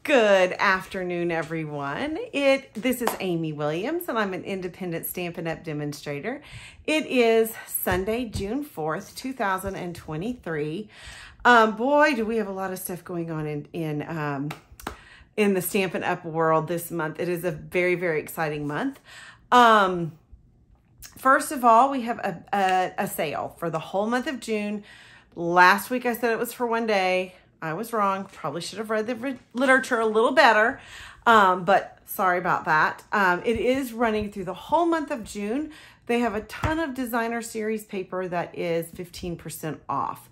Good afternoon, everyone. This is Amy Williams, and I'm an independent Stampin' Up! Demonstrator. It is Sunday, June 4th, 2023. Boy, do we have a lot of stuff going on in the Stampin' Up! World this month. It is a very, very exciting month. First of all, we have a sale for the whole month of June. Last week I said it was for one day. I was wrong. Probably should have read the literature a little better, but sorry about that. It is running through the whole month of June. They have a ton of designer series paper that is 15% off.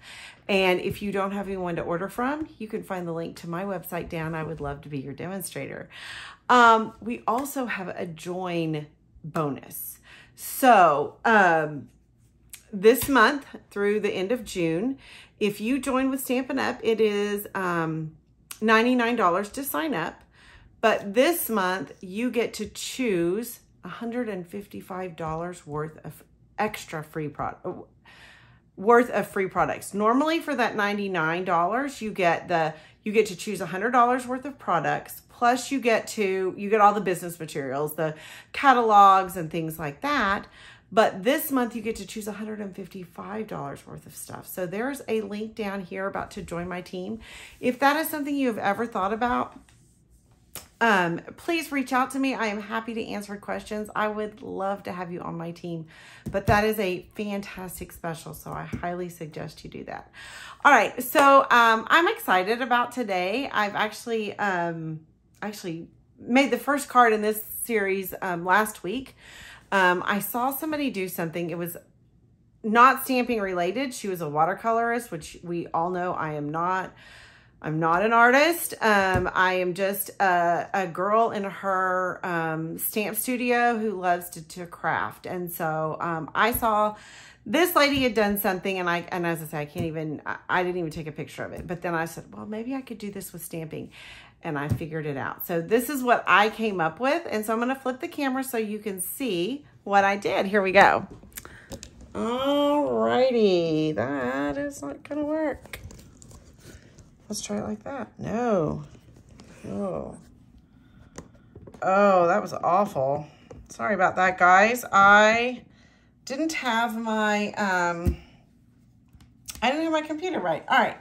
And if you don't have anyone to order from, you can find the link to my website down. I would love to be your demonstrator. We also have a join bonus. So this month through the end of June, if you join with Stampin' Up, it is $99 to sign up. But this month, you get to choose $155 worth of extra free product. Worth of free products. Normally for that $99, you get to choose $100 worth of products, plus you get all the business materials, the catalogs and things like that. But this month you get to choose $155 worth of stuff. So there's a link down here about to join my team. If that is something you have ever thought about, please reach out to me. I am happy to answer questions. I would love to have you on my team, but that is a fantastic special. So I highly suggest you do that. All right. So, I'm excited about today. I've actually made the first card in this series, last week. I saw somebody do something. It was not stamping related. She was a watercolorist, which we all know I am not. I'm not an artist. I am just a girl in her stamp studio who loves to craft. And so I saw this lady had done something, and as I say, I didn't even take a picture of it. But then I said, well, maybe I could do this with stamping. And I figured it out. So this is what I came up with. And so I'm going to flip the camera so you can see what I did. Here we go. Alrighty. That is not going to work. Let's try it like that. No. Oh, that was awful. Sorry about that, guys. I didn't have my, computer right. All right.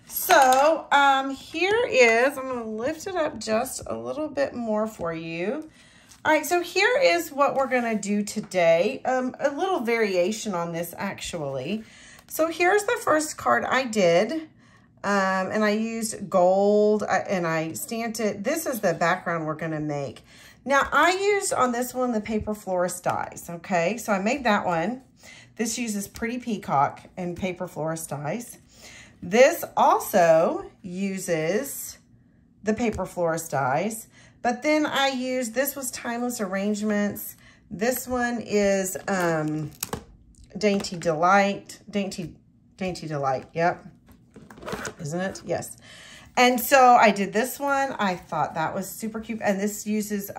So, here is, I'm going to lift it up just a little bit more for you. All right, so here is what we're going to do today. A little variation on this, actually. So here's the first card I did, and I used gold, and I stamped it. This is the background we're going to make. Now, I used on this one the Paper Florist dies, okay? So I made that one. This uses Pretty Peacock and Paper Florist dies. This also uses the Paper Florist dies, but then I used, this was Timeless Arrangements. This one is Dainty Delight, Dainty Delight, yep, isn't it? Yes. And so I did this one. I thought that was super cute, and this uses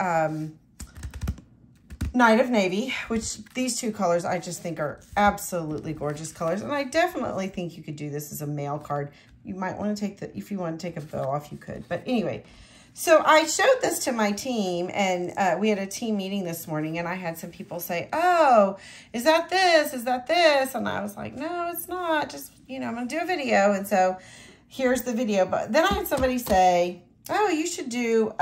Night of Navy, which these two colors I just think are absolutely gorgeous colors. And I definitely think you could do this as a mail card. You might want to if you want to take a bow off, you could. But anyway, so I showed this to my team, and we had a team meeting this morning, and I had some people say, oh, is that this? Is that this? And I was like, no, it's not. Just, I'm going to do a video. And so here's the video. But then I had somebody say, oh, you should do...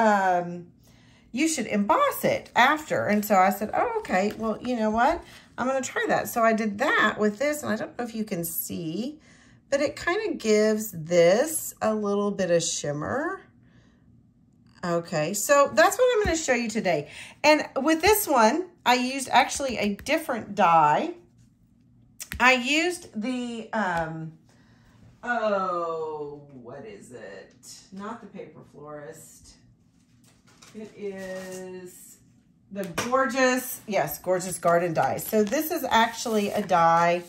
you should emboss it after. And so I said, oh, okay, well, you know what? I'm going to try that. So I did that with this, and I don't know if you can see, but it kind of gives this a little bit of shimmer. Okay, so that's what I'm going to show you today. And with this one, I used actually a different die. I used the, what is it? Not the Paper Florist. It is the Gorgeous Garden die. So this is actually a die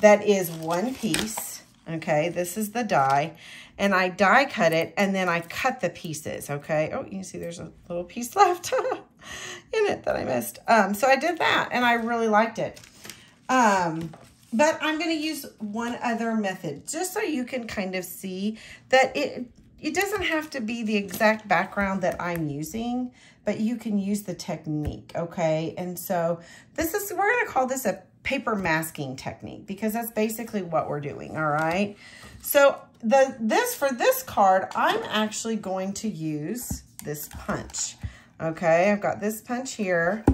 that is one piece. Okay, this is the die. And I die cut it, and then I cut the pieces, okay? Oh, you can see there's a little piece left in it that I missed. So I did that, and I really liked it. But I'm going to use one other method, just so you can kind of see that it doesn't have to be the exact background that I'm using, but you can use the technique, okay? And so we're gonna call this a paper masking technique because that's basically what we're doing, all right? So for this card, I'm actually going to use this punch, okay? I've got this punch here,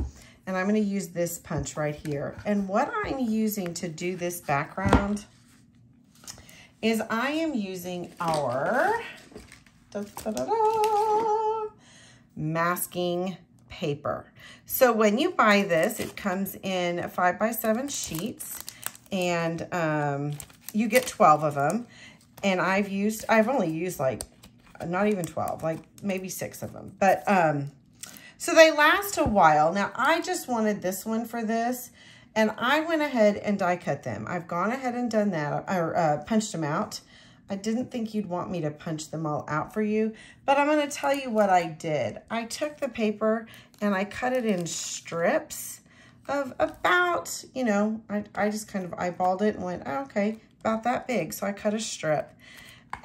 and I'm gonna use this punch right here. And what I'm using to do this background is I am using our masking paper. So when you buy this, it comes in 5x7 sheets, and you get 12 of them. And I've only used like, not even 12, like maybe 6 of them. But, so they last a while. Now I just wanted this one for this, and I went ahead and die cut them. I've gone ahead and done that, or punched them out. I didn't think you'd want me to punch them all out for you, but I'm gonna tell you what I did. I took the paper and I cut it in strips of about, you know, I just kind of eyeballed it and went, oh, okay, about that big. So I cut a strip.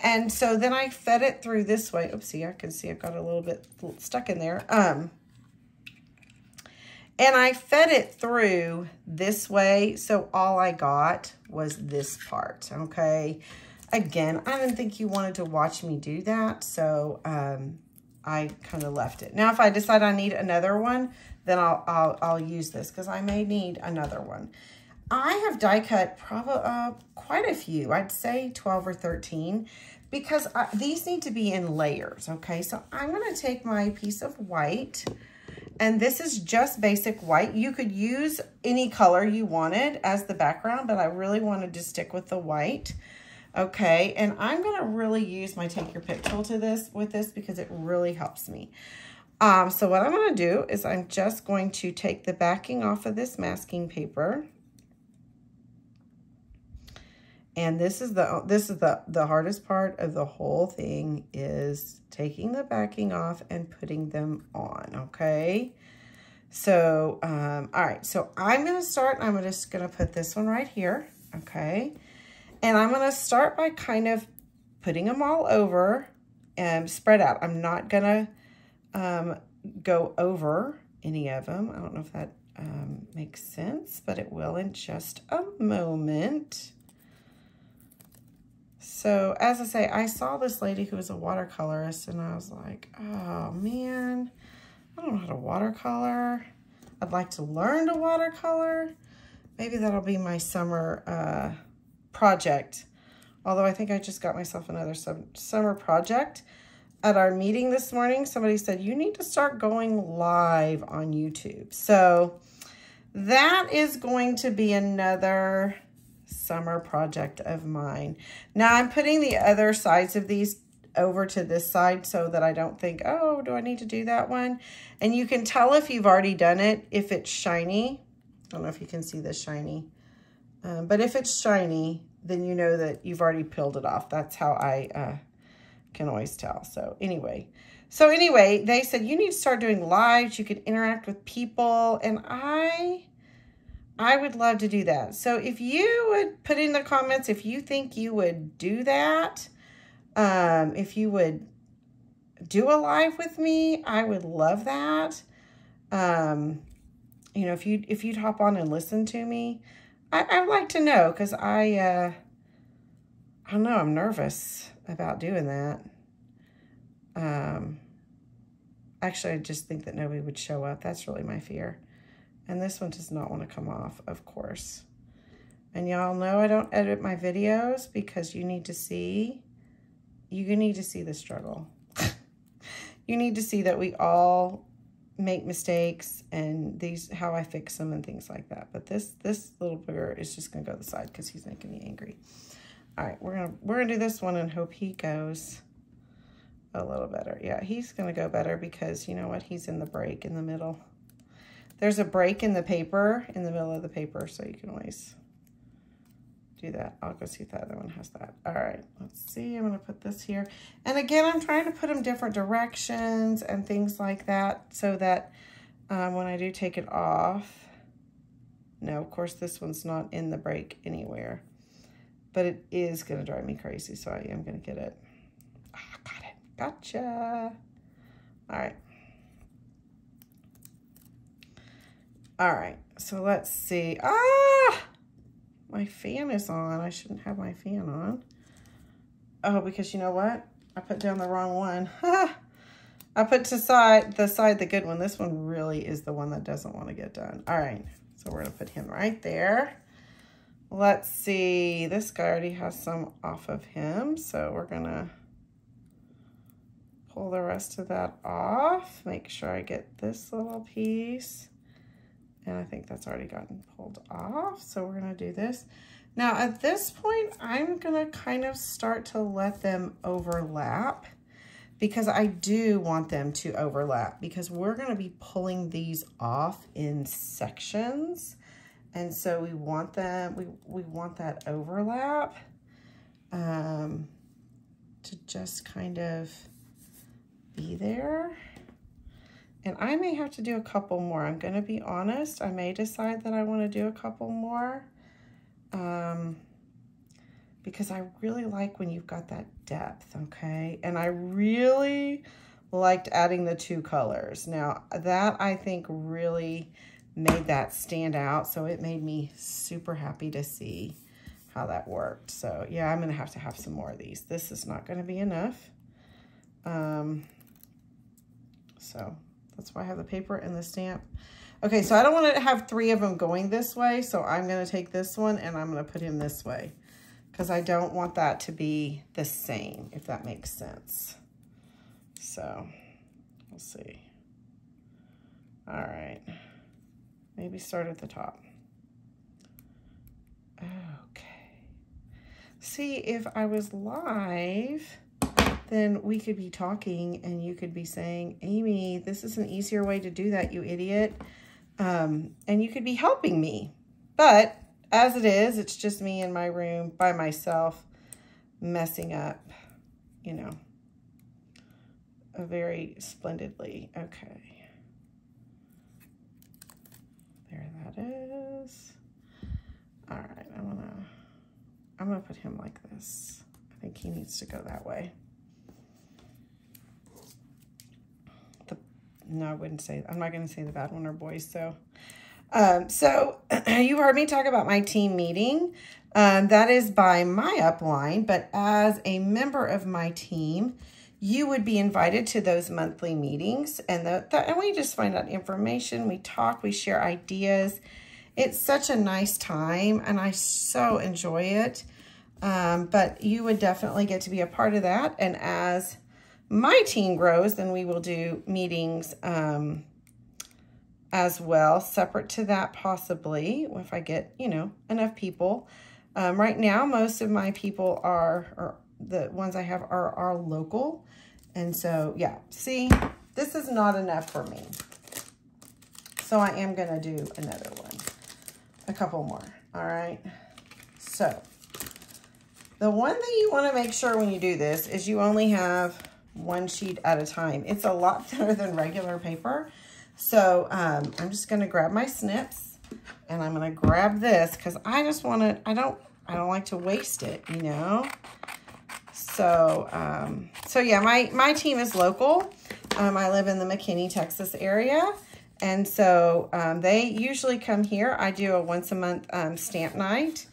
And so then I fed it through this way. Oopsie, I can see I've got a little bit stuck in there. And I fed it through this way. So all I got was this part, okay? Again, I didn't think you wanted to watch me do that, so I kind of left it. Now, if I decide I need another one, then I'll use this because I may need another one. I have die cut probably quite a few. I'd say 12 or 13 because these need to be in layers, okay? So I'm going to take my piece of white, and this is just basic white. You could use any color you wanted as the background, but I really wanted to stick with the white. Okay, and I'm gonna really use my Take Your Pick tool with this because it really helps me. So what I'm gonna do is I'm just going to take the backing off of this masking paper. And this is the hardest part of the whole thing, is taking the backing off and putting them on, okay? So, all right, so I'm gonna start, I'm just gonna put this one right here, okay? And I'm going to start by kind of putting them all over and spread out. I'm not going to go over any of them. I don't know if that makes sense, but it will in just a moment. So as I say, I saw this lady who was a watercolorist, and I was like, oh man, I don't know how to watercolor. I'd like to learn to watercolor. Maybe that'll be my summer project. Although I think I just got myself another summer project. At our meeting this morning, somebody said, you need to start going live on YouTube. So that is going to be another summer project of mine. Now I'm putting the other sides of these over to this side so that I don't think, oh, do I need to do that one? And you can tell if you've already done it, if it's shiny. I don't know if you can see this shiny. But if it's shiny, then you know that you've already peeled it off. That's how I can always tell. So anyway, they said you need to start doing lives. You could interact with people, and I would love to do that. So if you would put in the comments if you think you would do that, if you would do a live with me, I would love that. You know, if you'd hop on and listen to me. I'd like to know, because I don't know, I'm nervous about doing that. Actually, I just think that nobody would show up. That's really my fear. And this one does not want to come off, of course. And y'all know I don't edit my videos because you need to see the struggle. You need to see that we all make mistakes, and how I fix them and things like that. But this little booger is just gonna go to the side because he's making me angry. All right, we're gonna do this one and hope he goes a little better. Yeah, he's gonna go better because you know what? He's in the break in the middle. There's a break in the paper, in the middle of the paper, so you can always do that. I'll go see if the other one has that. All right, let's see. I'm gonna put this here. And again, I'm trying to put them different directions and things like that so that when I do take it off, no, of course, this one's not in the break anywhere, but it is gonna drive me crazy, so I am gonna get it. Oh, got it. Gotcha. All right. All right, so let's see. Ah, my fan is on. I shouldn't have my fan on. Oh, because you know what? I put down the wrong one. I put to the good one. This one really is the one that doesn't want to get done. All right, so we're gonna put him right there. Let's see, this guy already has some off of him, so we're gonna pull the rest of that off. Make sure I get this little piece. And I think that's already gotten pulled off. So we're gonna do this. Now at this point, I'm gonna kind of start to let them overlap because I do want them to overlap because we're gonna be pulling these off in sections. And so we want them, we want that overlap to just kind of be there. And I may have to do a couple more. I'm gonna be honest. I may decide that I wanna do a couple more because I really like when you've got that depth, okay? And I really liked adding the 2 colors. Now that I think really made that stand out. So it made me super happy to see how that worked. So yeah, I'm gonna have some more of these. This is not gonna be enough. So that's why I have the paper and the stamp. Okay, so I don't want to have 3 of them going this way, so I'm going to take this one and I'm going to put him this way because I don't want that to be the same, if that makes sense. So we'll see. All right, maybe start at the top. Okay. See, if I was live, then we could be talking and you could be saying, Amy, this is an easier way to do that, you idiot. And you could be helping me. But as it is, it's just me in my room by myself messing up, you know, very splendidly. Okay. There that is. All right, I'm gonna put him like this. I think he needs to go that way. No, I wouldn't say, I'm not going to say the bad one or boys. So you heard me talk about my team meeting. That is by my upline, but as a member of my team, you would be invited to those monthly meetings and we just find out information. We talk, we share ideas. It's such a nice time and I so enjoy it. But you would definitely get to be a part of that. And as my team grows, then we will do meetings as well, separate to that possibly, if I get, you know, enough people. Right now, most of my people or the ones I have are local. And so, yeah, see, this is not enough for me. So I am going to do another one, a couple more, all right? So the one thing you want to make sure when you do this is you only have 1 sheet at a time. It's a lot thinner than regular paper. So I'm just going to grab my snips and I'm going to grab this because I just want to, I don't like to waste it, you know? So, so yeah, my team is local. I live in the McKinney, Texas area. And so they usually come here. I do a once a month stamp night.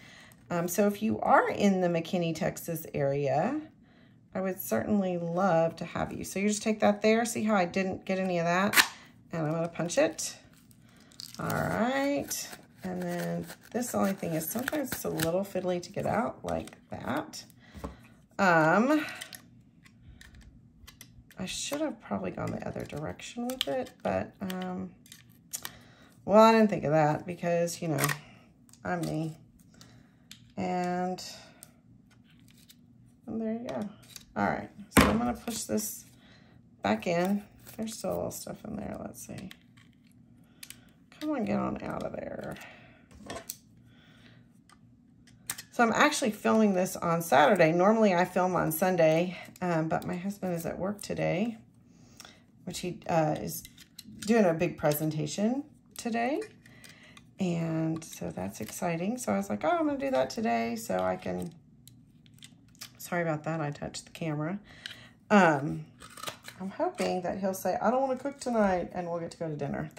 So if you are in the McKinney, Texas area, I would certainly love to have you. So you just take that there. See how I didn't get any of that? And I'm going to punch it. All right. And then this only thing is sometimes it's a little fiddly to get out like that. I should have probably gone the other direction with it, but, well, I didn't think of that because, you know, I'm me. And there you go. All right, so I'm gonna push this back in. There's still a little stuff in there, let's see. Come on, get on out of there. So I'm actually filming this on Saturday. Normally I film on Sunday, but my husband is at work today, which he is doing a big presentation today. And so that's exciting. So I was like, oh, I'm gonna do that today so I can, sorry about that, I touched the camera. I'm hoping that he'll say, I don't want to cook tonight, and we'll get to go to dinner.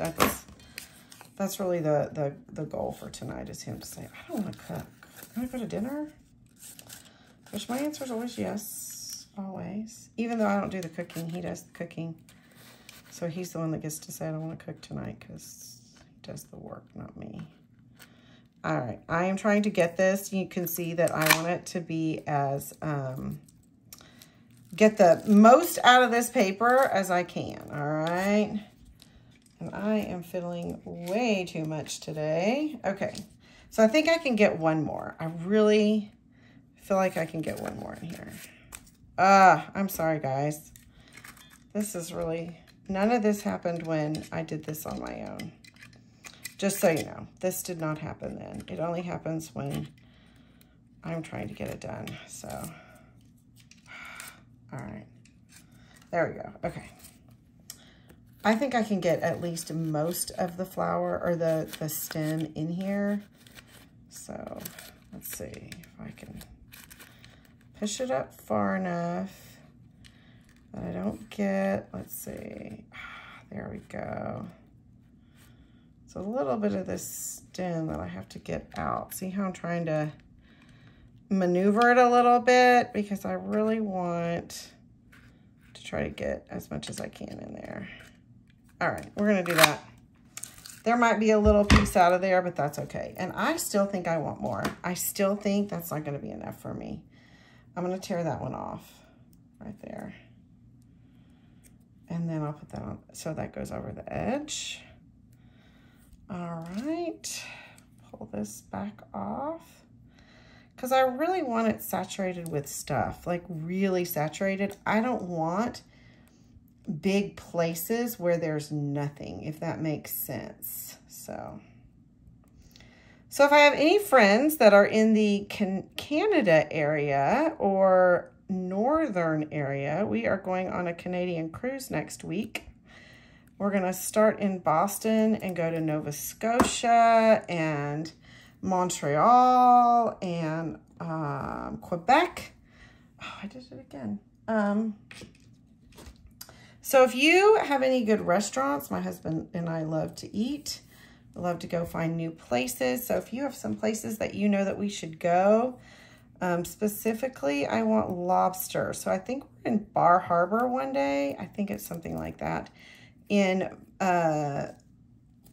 That's really the goal for tonight, is him to say, I don't want to cook. I want to go to dinner? Which my answer is always yes, always. Even though I don't do the cooking, he does the cooking. So he's the one that gets to say, I don't want to cook tonight, because he does the work, not me. All right, I am trying to get this. You can see that I want it to be as, get the most out of this paper as I can, all right? And I am fiddling way too much today. Okay, so I think I can get one more. I really feel like I can get one more in here. I'm sorry, guys. This is really, none of this happened when I did this on my own. Just so you know, this did not happen then. It only happens when I'm trying to get it done, so. All right, there we go, okay. I think I can get at least most of the flower or the stem in here. So let's see if I can push it up far enough that I don't get, let's see, there we go. It's a little bit of this stem that I have to get out. See how I'm trying to maneuver it a little bit, because I really want to try to get as much as I can in there. All right, we're gonna do that. There might be a little piece out of there, but that's okay. And I still think I want more. I still think that's not gonna be enough for me. I'm gonna tear that one off right there. And then I'll put that on, so that goes over the edge. All right, pull this back off. Because I really want it saturated with stuff, like really saturated. I don't want big places where there's nothing, if that makes sense. So if I have any friends that are in the Canada area or northern area, we are going on a Canadian cruise next week. We're gonna start in Boston and go to Nova Scotia and Montreal and Quebec. Oh, I did it again. So if you have any good restaurants, my husband and I love to eat. We love to go find new places. So if you have some places that you know that we should go, specifically, I want lobster. So I think we're in Bar Harbor one day. I think it's something like that in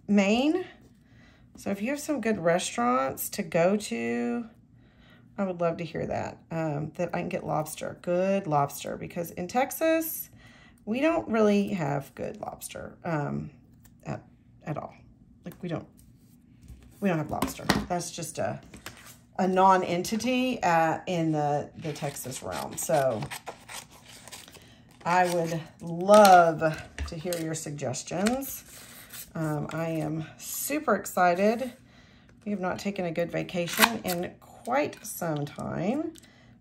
Maine. So if you have some good restaurants to go to, I would love to hear that, that I can get lobster, good lobster, because in Texas, we don't really have good lobster at all. Like we don't have lobster. That's just a non-entity in the Texas realm. So I would love to hear your suggestions. I am super excited. We have not taken a good vacation in quite some time.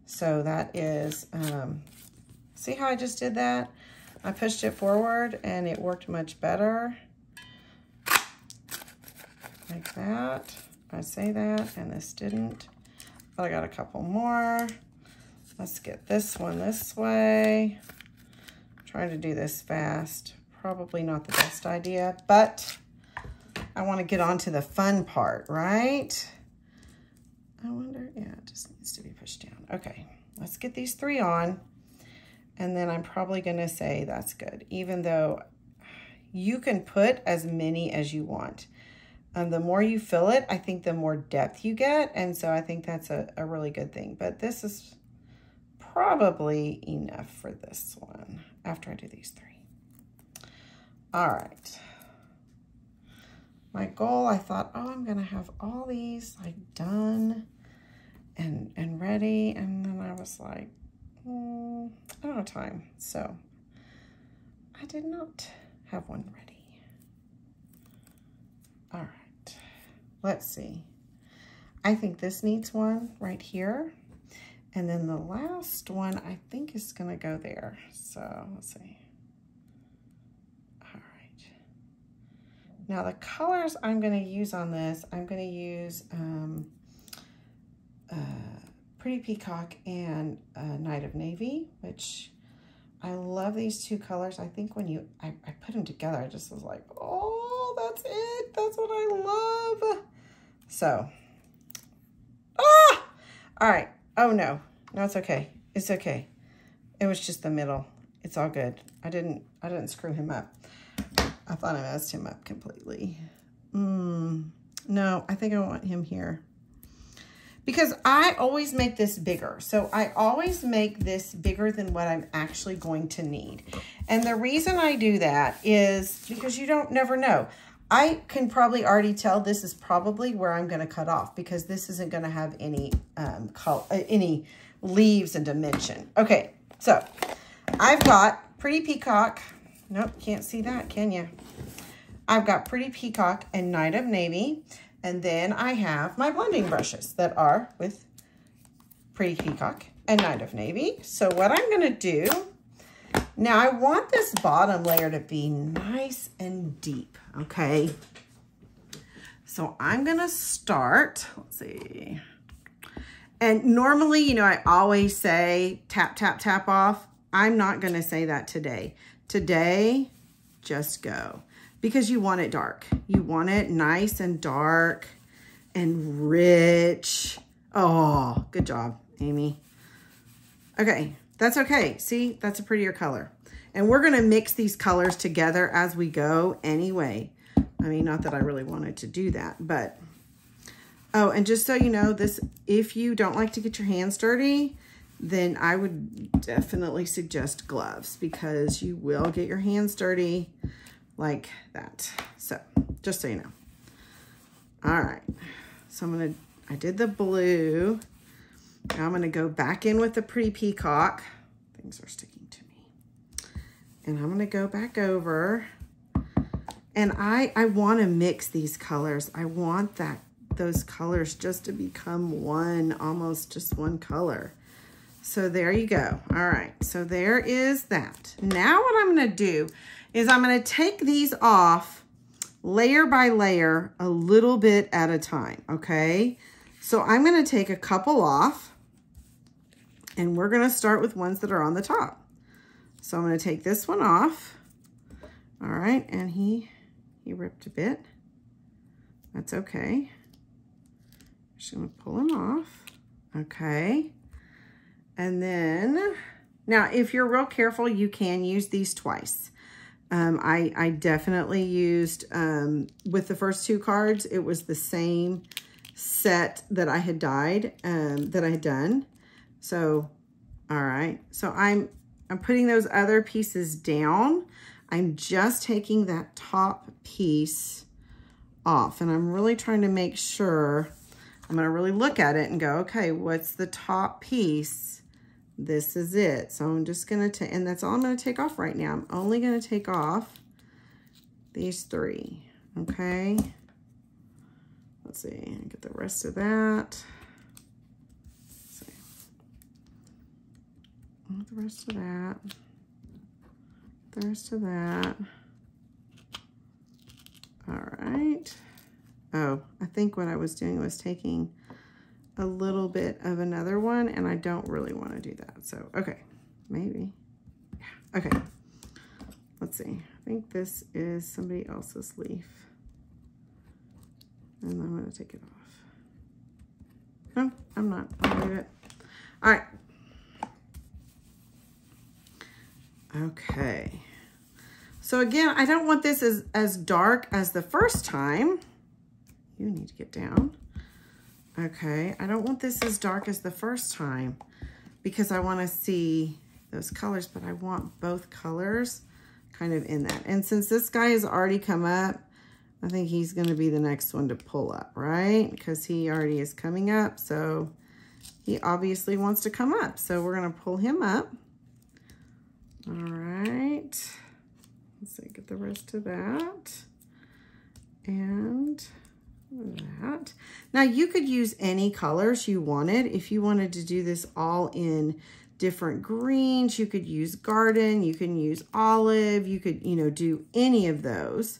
So that is, see how I just did that? I pushed it forward and it worked much better. Like that. I say that and this didn't. But I got a couple more. Let's get this one this way. I'm trying to do this fast. Probably not the best idea, but I want to get on to the fun part, right? I wonder, yeah, it just needs to be pushed down. Okay, let's get these 3 on. And then I'm probably going to say that's good, even though you can put as many as you want. The more you fill it, I think the more depth you get. And so I think that's a really good thing. But this is probably enough for this one after I do these 3. All right. My goal, I thought, oh, I'm going to have all these like done and ready. And then I was like, I don't have time. So I did not have one ready. All right, let's see. I think this needs one right here. And then the last one I think is gonna go there. So let's see. All right. Now the colors I'm gonna use on this, I'm gonna use Pretty Peacock and Night of Navy, which I love these two colors. I think when I put them together, I just was like, oh, that's it. That's what I love. So, all right. Oh, no. No, it's okay. It's okay. It was just the middle. It's all good. I didn't screw him up. I thought I messed him up completely. No, I think I want him here. Because I always make this bigger. So I always make this bigger than what I'm actually going to need. And the reason I do that is because you never know. I can probably already tell this is probably where I'm going to cut off because this isn't going to have any leaves and dimension. Okay, so I've got Pretty Peacock. Nope, can't see that, can you? I've got Pretty Peacock and Night of Navy. And then I have my blending brushes that are with Pretty Peacock and Night of Navy. So what I'm going to do, now I want this bottom layer to be nice and deep, okay? So I'm going to start, let's see. And normally, you know, I always say tap, tap, tap off. I'm not going to say that today. Today, just go. Because you want it dark. You want it nice and dark and rich. Oh, good job, Amy. Okay, that's okay. See, that's a prettier color. And we're gonna mix these colors together as we go anyway. I mean, not that I really wanted to do that, but. Oh, and just so you know, this, if you don't like to get your hands dirty, then I would definitely suggest gloves because you will get your hands dirty like that. So just so you know. All right, so I did the blue. Now I'm gonna go back in with the Pretty Peacock. Things are sticking to me. And I'm gonna go back over. And I wanna mix these colors. I want those colors just to become one, almost just one color. So there you go. All right, so there is that. Now what I'm gonna do is I'm gonna take these off layer by layer, a little bit at a time, okay? So I'm gonna take a couple off and we're gonna start with ones that are on the top. So I'm gonna take this one off. All right, and he ripped a bit. That's okay. Just gonna pull him off, okay? And then, now if you're real careful, you can use these twice. I definitely used, with the first two cards, it was the same set that I had done. So, all right. So I'm putting those other pieces down. I'm just taking that top piece off and I'm really trying to make sure, I'm going to really look at it and go, okay, what's the top piece? This is it. So I'm just going to, and that's all I'm going to take off right now. I'm only going to take off these three, okay? Let's see, get the rest of that. Let's see. The rest of that. The rest of that. All right. Oh, I think what I was doing was taking a little bit of another one and I don't really want to do that. So, okay, maybe. Yeah, okay. Let's see. I think this is somebody else's leaf. And I'm going to take it off. No, I'm not. I'll leave it. All right. Okay. So again, I don't want this as dark as the first time. You need to get down. Okay, I don't want this as dark as the first time because I want to see those colors, but I want both colors kind of in that. And since this guy has already come up, I think he's going to be the next one to pull up, right? Because he already is coming up, so he obviously wants to come up. So we're going to pull him up. All right. Let's see, get the rest of that. And that. Now you could use any colors you wanted. If you wanted to do this all in different greens, you could use garden, you can use olive, you could, you know, do any of those.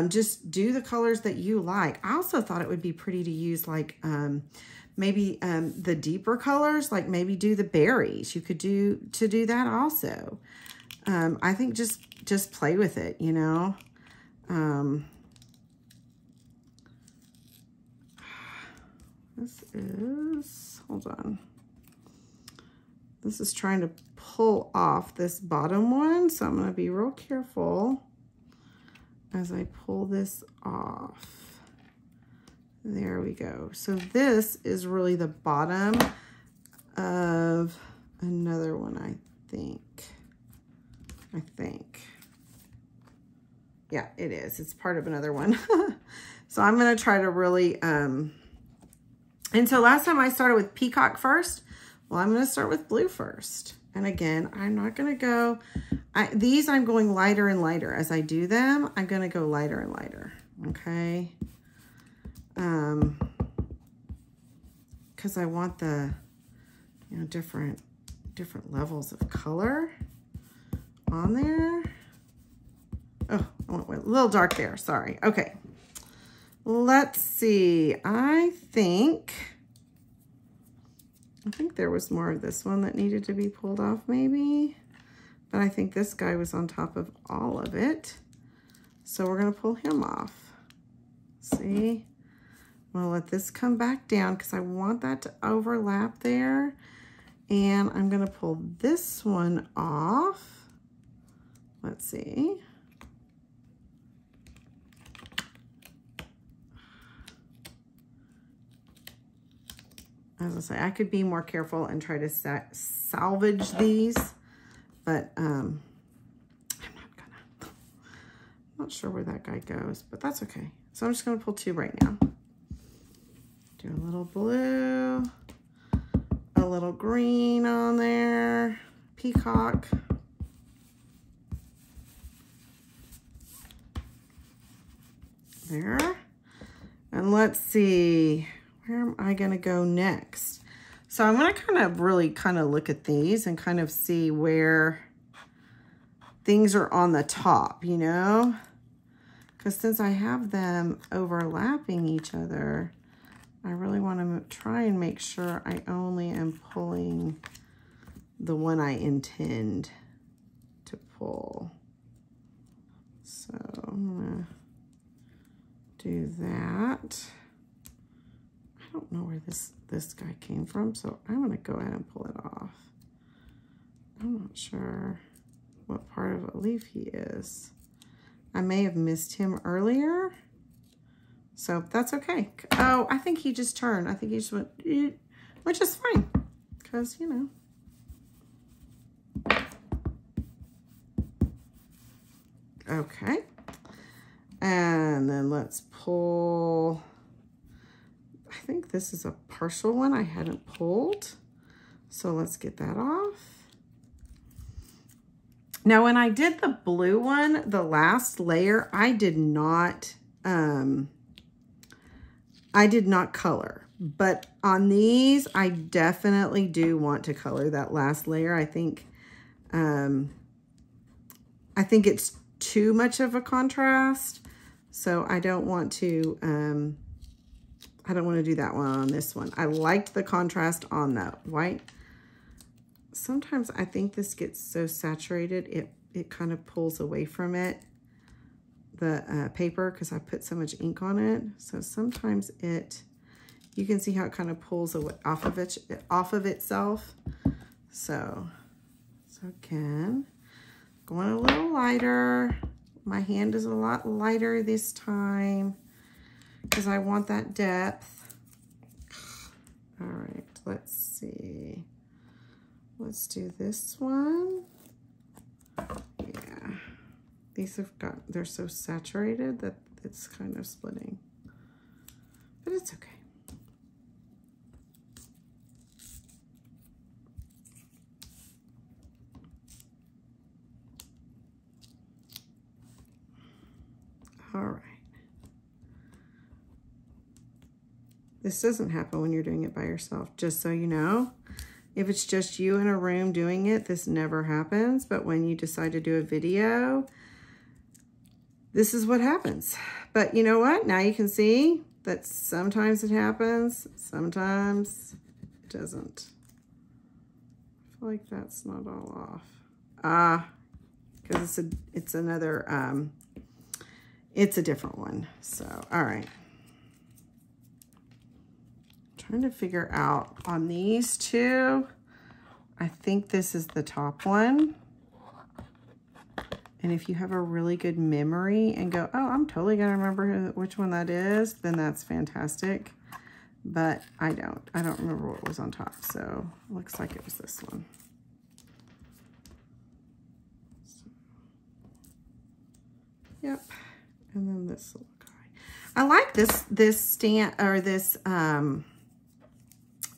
Just do the colors that you like. I also thought it would be pretty to use like maybe the deeper colors, like maybe do the berries. You could do that also. I think just play with it, you know. This is, hold on. This is trying to pull off this bottom one, so I'm going to be real careful as I pull this off. There we go. So this is really the bottom of another one, I think. Yeah, it is. It's part of another one. So I'm going to try to really, and so last time I started with Peacock first. Well, I'm going to start with blue first. And again, I'm not going to go, these I'm going lighter and lighter. As I do them, I'm going to go lighter and lighter, okay? Because I want the, you know, different levels of color on there. Oh, I went a little dark there, sorry. Okay, let's see. I think there was more of this one that needed to be pulled off maybe, but I think this guy was on top of all of it. So we're gonna pull him off. See, I'm gonna let this come back down because I want that to overlap there. And I'm gonna pull this one off. Let's see. As I say, I could be more careful and try to salvage these, but I'm not sure where that guy goes, but that's okay. So I'm just gonna pull two right now. Do a little blue, a little green on there, Peacock. There. And let's see, where am I gonna go next? So I'm gonna really look at these and kind of see where things are on the top, you know? Because since I have them overlapping each other, I really want to try and make sure I only am pulling the one I intend to pull. So I'm gonna do that. I don't know where this guy came from, so I'm gonna go ahead and pull it off. I'm not sure what part of a leaf he is. I may have missed him earlier, so that's okay. Oh, I think he just turned. I think he just went, which is fine, because, you know. Okay. And then let's pull, I think this is a partial one I hadn't pulled. So let's get that off. Now, when I did the blue one, the last layer, I did not color. But on these, I definitely do want to color that last layer. I think it's too much of a contrast. So I don't want to do that one on this one. I liked the contrast on the white. Sometimes I think this gets so saturated, it kind of pulls away from it, the paper, because I put so much ink on it. So sometimes you can see how it kind of pulls away, off of itself. So again, going a little lighter. My hand is a lot lighter this time because I want that depth. All right, let's see. Let's do this one. Yeah, these they're so saturated that it's kind of splitting, but it's okay. All right. This doesn't happen when you're doing it by yourself, just so you know. If it's just you in a room doing it, this never happens. But when you decide to do a video, this is what happens. But you know what? Now you can see that sometimes it happens, sometimes it doesn't. I feel like that's not all off. Because it's another, it's a different one. So, all right. Trying to figure out on these two, I think this is the top one. And if you have a really good memory and go, oh, I'm totally gonna remember which one that is, then that's fantastic. But I don't remember what was on top. So it looks like it was this one. So, yep, and then this little guy. I like this stamp, or this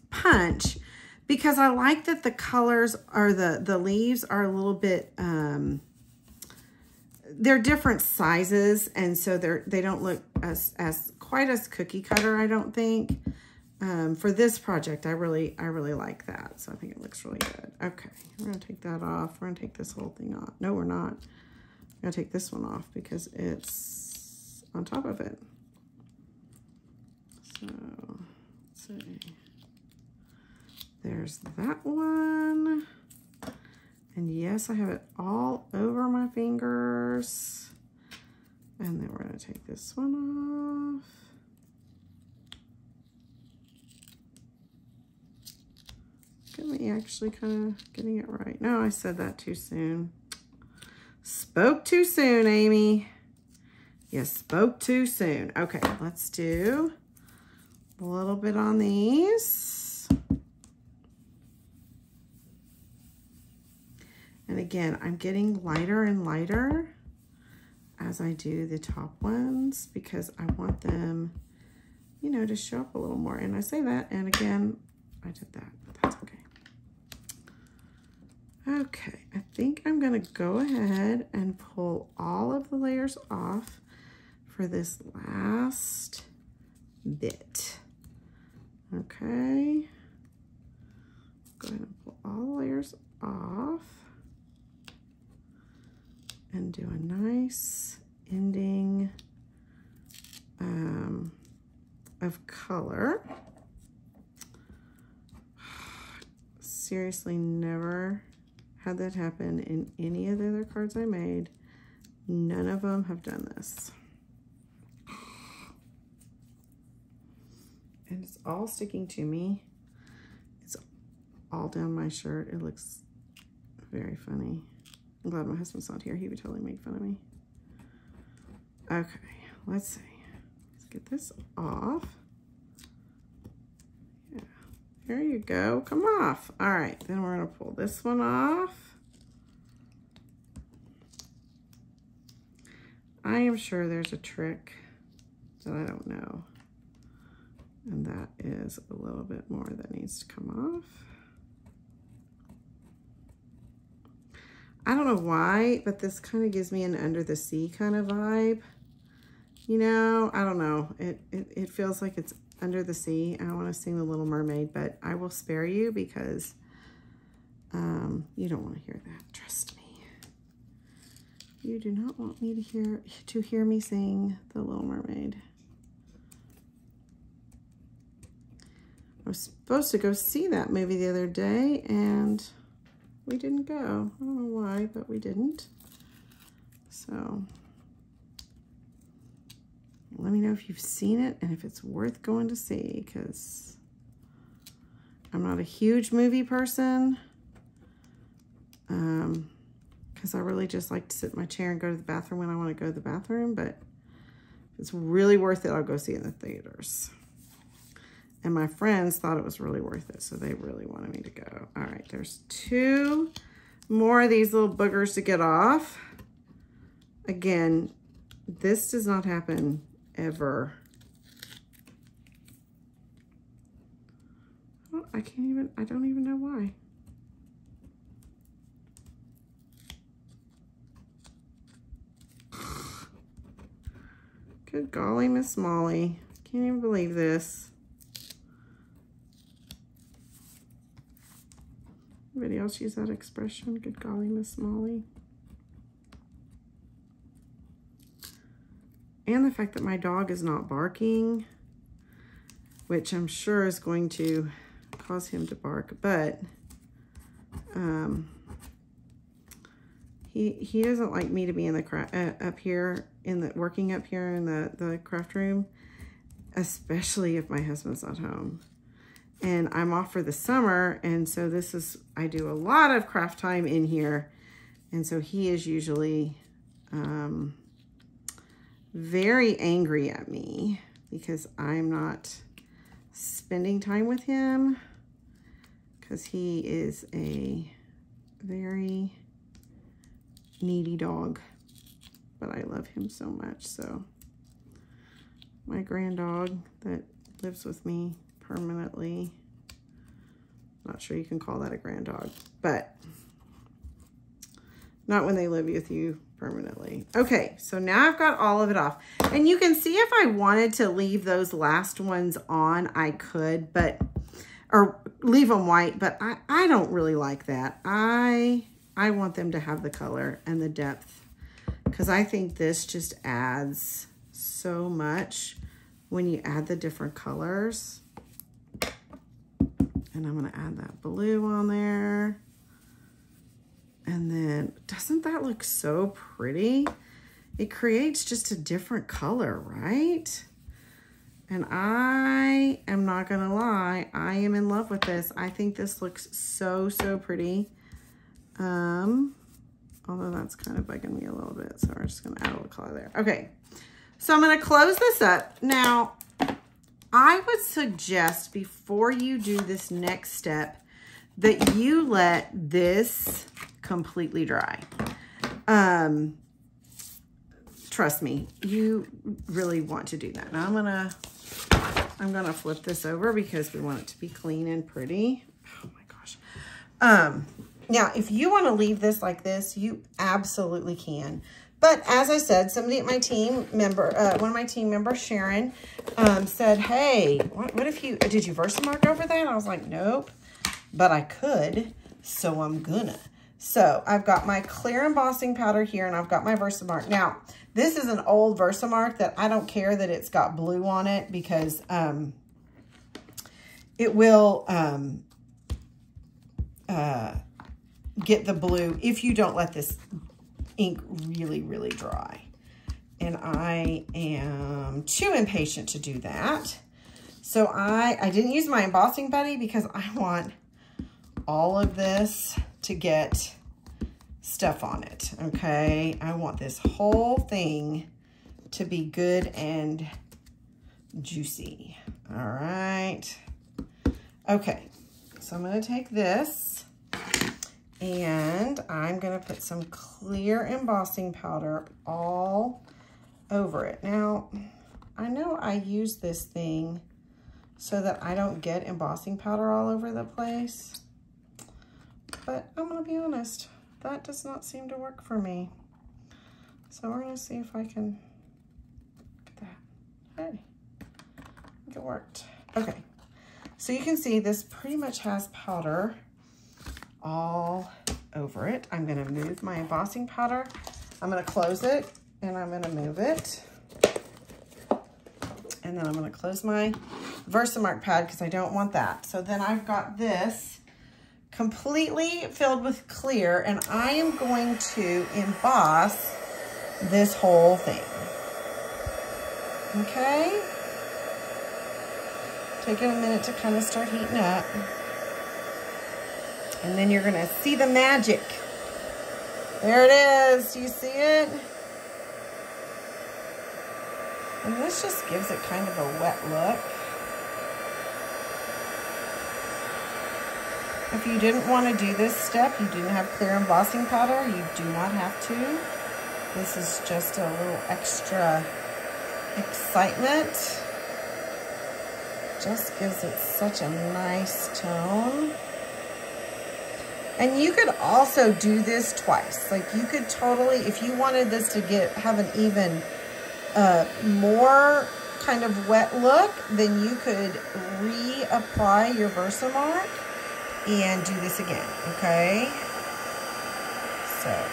punch, because I like that the colors, or the leaves are a little bit, they're different sizes, and so they don't look as quite as cookie cutter, I don't think. For this project, I really like that. So I think it looks really good. Okay, we're gonna take that off. We're gonna take this whole thing off. No, we're not. I'm gonna take this one off because it's on top of it. So let's see. There's that one. And yes, I have it all over my fingers. And then we're gonna take this one off. Look at me actually kind of getting it right. No, I said that too soon. Spoke too soon, Amy. You spoke too soon. Okay, let's do a little bit on these. And again, I'm getting lighter and lighter as I do the top ones because I want them, you know, to show up a little more. And I say that, and again, I did that, but that's okay. Okay, I think I'm gonna go ahead and pull all of the layers off for this last bit. Okay, go ahead and pull all the layers off. And do a nice ending of color. Seriously, never had that happen in any of the other cards I made. None of them have done this. And it's all sticking to me. It's all down my shirt. It looks very funny. I'm glad my husband's not here. He would totally make fun of me. Okay, let's see. Let's get this off. Yeah, there you go. Come off. All right, then we're gonna pull this one off. I am sure there's a trick that I don't know. And that is a little bit more that needs to come off. I don't know why, but this kind of gives me an under the sea kind of vibe. You know, I don't know. It feels like it's under the sea. I want to sing The Little Mermaid, but I will spare you because you don't want to hear that. Trust me. You do not want me to hear me sing The Little Mermaid. I was supposed to go see that movie the other day, and we didn't go. I don't know why, but we didn't. So let me know if you've seen it and if it's worth going to see, because I'm not a huge movie person. Because I really just like to sit in my chair and go to the bathroom when I want to go to the bathroom, but if it's really worth it, I'll go see it in the theaters. And my friends thought it was really worth it, so they really wanted me to go. All right, there's 2 more of these little boogers to get off. Again, this does not happen ever. Oh, I don't even know why. Good golly, Miss Molly. Can't even believe this. Anybody else use that expression? Good golly, Miss Molly. And the fact that my dog is not barking which I'm sure is going to cause him to bark, but he doesn't like me to be in the up here in the working up here in the craft room, especially if my husband's not home. And I'm off for the summer, and so I do a lot of craft time in here, and so he is usually very angry at me because I'm not spending time with him, because he is a very needy dog, but I love him so much. So my grand dog that lives with me permanently, not sure you can call that a grand dog, but not when they live with you permanently. Okay, so now I've got all of it off, and you can see if I wanted to leave those last ones on, I could, or leave them white, but I don't really like that. I want them to have the color and the depth, because I think this just adds so much when you add the different colors. And I'm going to add that blue on there. And then, doesn't that look so pretty? It creates just a different color, right? And I am not going to lie, I am in love with this. I think this looks so, so pretty. Although that's kind of bugging me a little bit, so we're just going to add a little color there. Okay, so I'm going to close this up. Now, I would suggest before you do this next step that you let this completely dry. Trust me, you really want to do that. Now I'm gonna flip this over because we want it to be clean and pretty. Oh my gosh. Now, if you want to leave this like this, you absolutely can. But as I said, somebody at my team member, one of my team members, Sharon, said, hey, what if did you Versamark over that? And I was like, nope, but I could, so I'm gonna. So I've got my clear embossing powder here, and I've got my Versamark. Now, this is an old Versamark that I don't care that it's got blue on it, because it will get the blue if you don't let this ink really, really dry. And I am too impatient to do that. So I didn't use my embossing buddy because I want all of this to get stuff on it, okay? I want this whole thing to be good and juicy. All right. Okay, so I'm gonna take this and I'm gonna put some clear embossing powder all over it. Now, I know I use this thing so that I don't get embossing powder all over the place, but I'm gonna be honest, that does not seem to work for me. So we're gonna see if I can get that. Hey, I think it worked. Okay, so you can see this pretty much has powder all over it. I'm gonna move my embossing powder. I'm gonna close it and I'm gonna move it. And then I'm gonna close my Versamark pad because I don't want that. So then I've got this completely filled with clear, and I am going to emboss this whole thing. Okay? Taking a minute to kind of start heating up. And then you're gonna see the magic. There it is, you see it? And this just gives it kind of a wet look. If you didn't want to do this step, you didn't have clear embossing powder, you do not have to. This is just a little extra excitement. Just gives it such a nice tone. And you could also do this twice. Like you could totally, if you wanted this to have an even more kind of wet look, then you could reapply your Versamark and do this again, okay? So,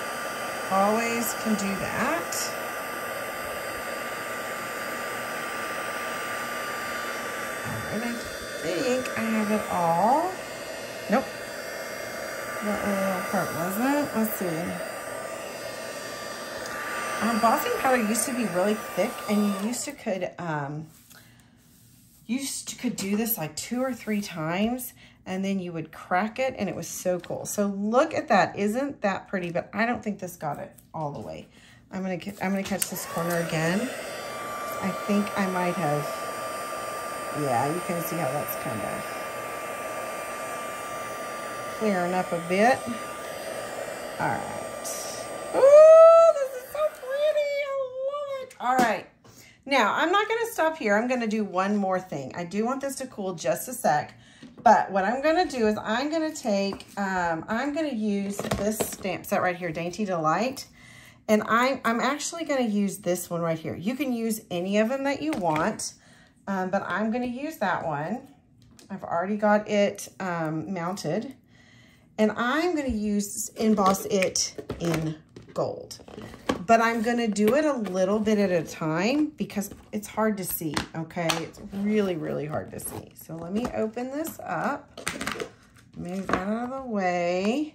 always can do that. All and I think I have it all. Nope. That little part wasn't. Let's see. Embossing powder used to be really thick, and you used to could do this like 2 or 3 times, and then you would crack it, and it was so cool. So look at that. Isn't that pretty? But I don't think this got it all the way. I'm gonna catch this corner again. I think I might have. Yeah, you can see how that's kind of clearing up a bit. All right. Ooh, this is so pretty. I love it. All right. Now, I'm not going to stop here. I'm going to do one more thing. I do want this to cool just a sec. But what I'm going to do is I'm going to take, I'm going to use this stamp set right here, Dainty Delight. And I'm actually going to use this one right here. You can use any of them that you want, but I'm going to use that one. I've already got it mounted. And I'm going to emboss it in gold. But I'm going to do it a little bit at a time because it's hard to see, okay? It's really, really hard to see. So let me open this up. Move that out of the way.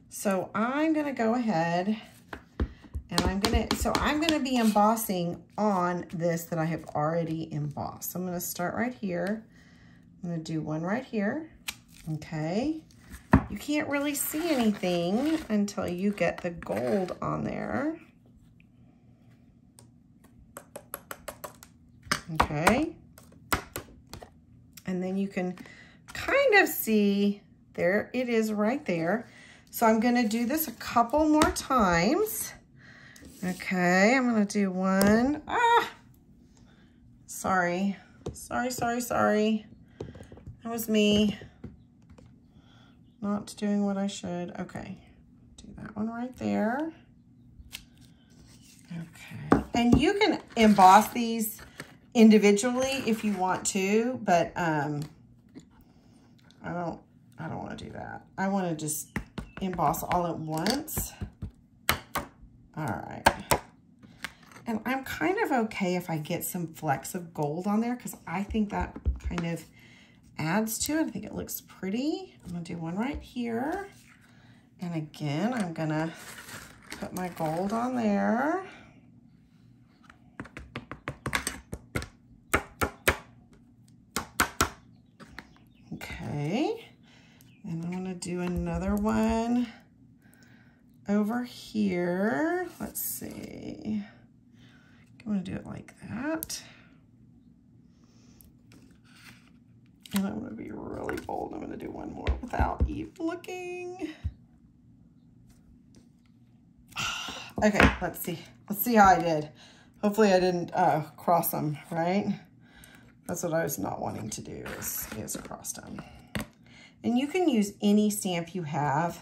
So I'm going to go ahead and I'm going to be embossing on this that I have already embossed. So I'm going to start right here. I'm going to do one right here, okay? You can't really see anything until you get the gold on there. Okay. And then you can kind of see, there it is right there. So I'm going to do this a couple more times. Okay, I'm going to do one. Sorry. Sorry. That was me. Not doing what I should. Okay, do that one right there. Okay, and you can emboss these individually if you want to, but I don't want to do that. I want to just emboss all at once. All right. And I'm kind of okay if I get some flecks of gold on there because I think that kind of adds to it. I think it looks pretty. I'm gonna do one right here. And again, I'm gonna put my gold on there. Okay. And I'm gonna do another one over here. Let's see. I'm gonna do it like that. And I'm gonna be really bold. I'm gonna do one more without even looking. Okay, let's see. Let's see how I did. Hopefully I didn't cross them, right? That's what I was not wanting to do is cross them. And you can use any stamp you have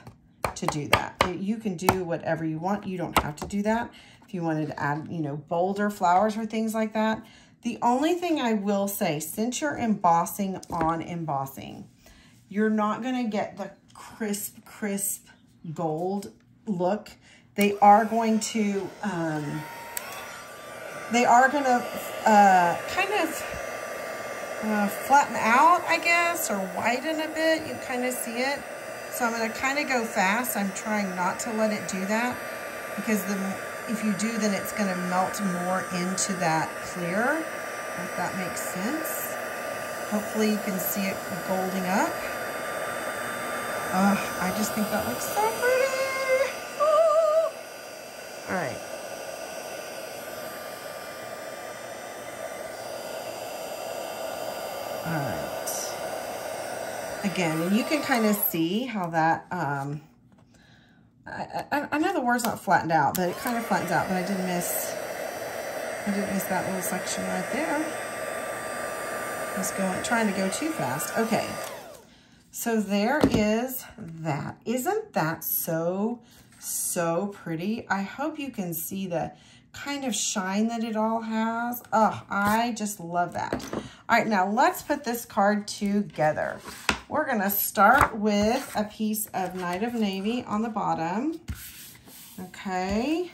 to do that. You can do whatever you want. You don't have to do that. If you wanted to add, you know, bolder flowers or things like that. The only thing I will say, since you're embossing on embossing, you're not going to get the crisp gold look. They are going to kind of flatten out, I guess, or widen a bit. You kind of see it. So I'm going to kind of go fast. I'm trying not to let it do that because if you do, then it's going to melt more into that clear, if that makes sense. Hopefully you can see it golding up. I just think that looks so pretty. Oh. All right. All right. Again, and you can kind of see how that, I know the word's not flattened out, but it kind of flattens out, but I did miss that little section right there. I was trying to go too fast. Okay, so there is that. Isn't that so pretty? I hope you can see the kind of shine that it all has. Oh, I just love that. All right, now let's put this card together. We're gonna start with a piece of Night of Navy on the bottom. Okay,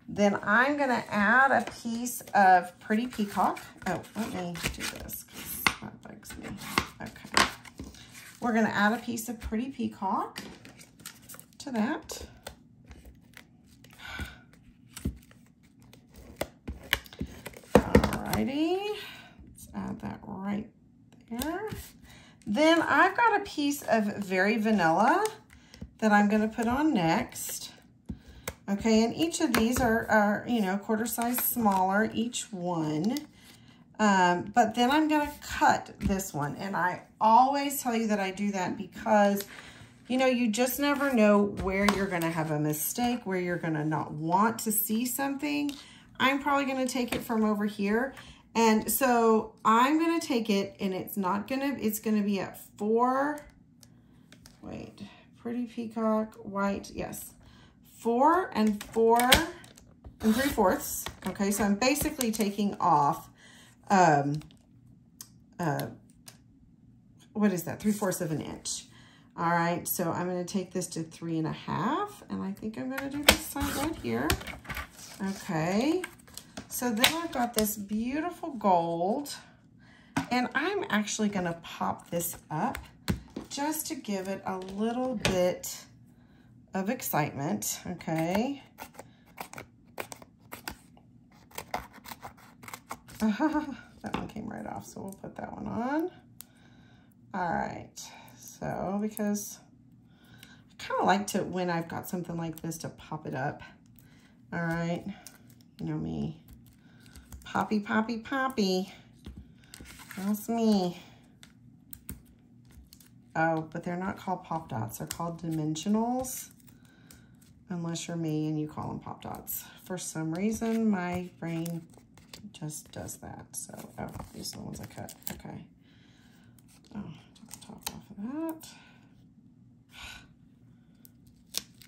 then I'm gonna add a piece of Pretty Peacock. Oh, let me do this, because bugs me. Okay. We're going to add a piece of Pretty Peacock to that. Alrighty. Let's add that right there. Then I've got a piece of Very Vanilla that I'm going to put on next. Okay, and each of these are you know, quarter size smaller, each one. But then I'm going to cut this one. And I always tell you that I do that because, you know, you just never know where you're going to have a mistake, where you're going to not want to see something. I'm probably going to take it from over here. And so I'm going to take it, and it's going to be at 4, wait, Pretty Peacock, white, yes. 4 and 4 3/4. Okay, so I'm basically taking off, what is that? 3/4 of an inch. All right, so I'm going to take this to 3.5, and I think I'm going to do this side right here. Okay, so then I've got this beautiful gold, and I'm actually going to pop this up just to give it a little bit of excitement, okay? That one came right off, so we'll put that one on. All right, so because I kind of like to, when I've got something like this, to pop it up. All right, you know me. Poppy, poppy, poppy. That's me. Oh, but they're not called Pop Dots. They're called Dimensionals. Unless you're me and you call them Pop Dots. For some reason, my brain just does that. So, oh, these are the ones I cut. Okay. Oh, take the top off of that.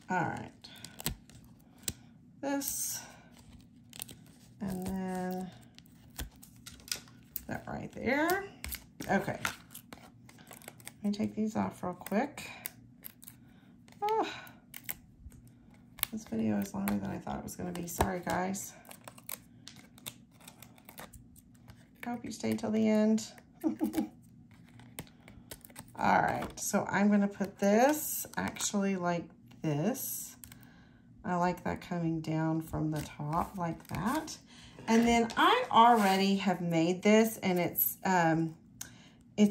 All right. This. And then that right there. Okay. Let me take these off real quick. Oh, this video is longer than I thought it was going to be. Sorry, guys. I hope you stay till the end. All right, so I'm going to put this actually like this. I like that coming down from the top like that. And then I already have made this, and it's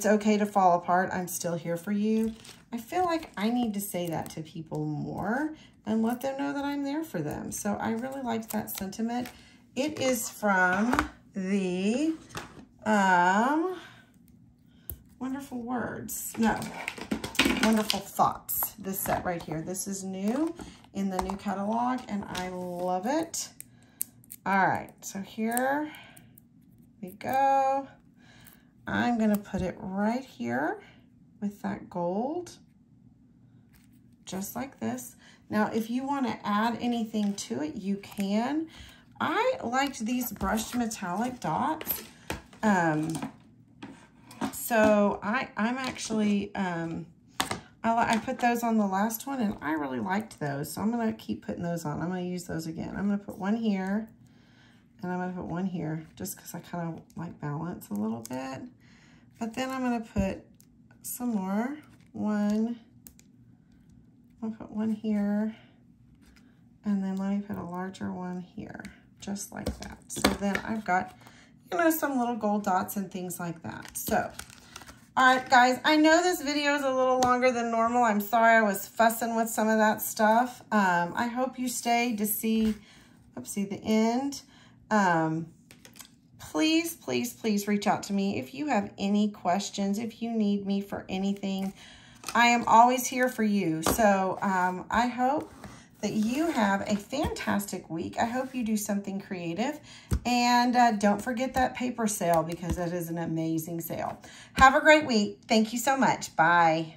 okay to fall apart. I'm still here for you. I feel like I need to say that to people more and let them know that I'm there for them. So I really like that sentiment. It is from the Wonderful Words. No, Wonderful Thoughts. This set right here. This is new in the new catalog, and I love it. All right, so here we go. I'm going to put it right here with that gold, just like this. Now, if you want to add anything to it, you can. I liked these brushed metallic dots. So I'm actually, I put those on the last one, and I really liked those. So I'm going to keep putting those on. I'm going to use those again. I'm going to put one here, and I'm going to put one here, just because I kind of like balance a little bit. But then I'm going to put some more. One. I'll put one here. And then let me put a larger one here, just like that. So then I've got, you know, some little gold dots and things like that. So, all right, guys, I know this video is a little longer than normal. I'm sorry I was fussing with some of that stuff. I hope you stayed to see, oopsie, the end. Please, please, please reach out to me if you have any questions, if you need me for anything. I am always here for you. So I hope that you have a fantastic week. I hope you do something creative. And don't forget that paper sale, because that is an amazing sale. Have a great week. Thank you so much. Bye.